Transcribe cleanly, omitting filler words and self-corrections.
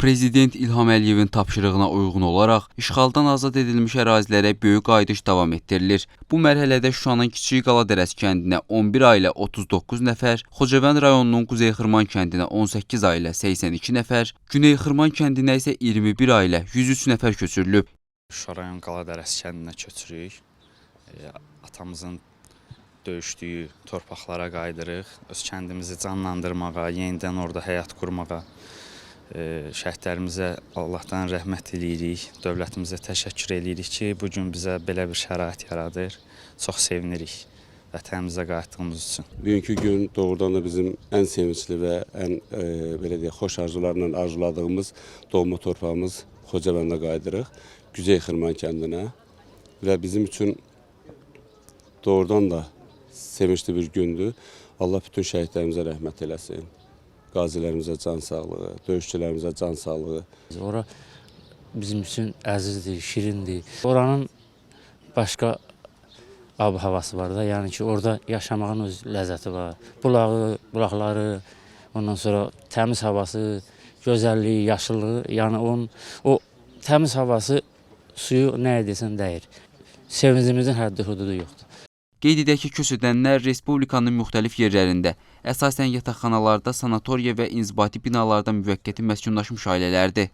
Prezident İlham Əliyevin tapşırığına uyğun olaraq işğaldan azad edilmiş ərazilərə böyük qayıdış davam etdirilir. Bu mərhələdə Şuşanın Kiçik Qaladərəs kəndinə 11 ailə 39 nəfər, Xocavənd rayonunun Quzey Xırman kəndinə 18 ailə 82 nəfər, Güney Xırman kəndinə isə 21 ailə 103 nəfər köçürülüb. Şuşa rayon Qaladərəs kəndinə köçürük. Atamızın döyüşdüyü torpaqlara qayıdırıq. Öz kəndimizi canlandırmağa, yenidən orada həyat qurmağa. Şəhidlərimizə Allahdan rəhmət eləyirik, dövlətimizə təşəkkür eləyirik ki, bugün bizə belə bir şərait yaradır. Çox sevinirik vətənimizə qayıtdığımız üçün. Bugünkü gün doğrudan da bizim ən sevincli və ən belə deyək, xoş arzularla arzuladığımız doğma torpağımız Xocavəndə qayıdırıq, Güney Xırman kəndinə və bizim üçün doğrudan da sevincli bir gündür. Allah bütün şəhidlərimizə rəhmət eləsin. Qazilərimizə can sağlığı, döyüşçülərimizə can sağlığı. Ora bizim üçün əzizdir, şirindir. Oranın başqa ab-havası var da, yəni ki, orada yaşamağın öz ləzzəti var. Bulağı, bulaqları, ondan sonra təmiz havası, gözəlliyi, yaşıllığı, yəni o təmiz havası suyu nə edirsən dəyir. Sevincimizin həddi hududu yoxdur. Qeyd edək ki, köçürülənlər Respublikanın müxtəlif yerlərində, əsasən yataqxanalarda, sanatoriya və inzibati binalarda müvəqqəti məskunlaşmış ailələrdir.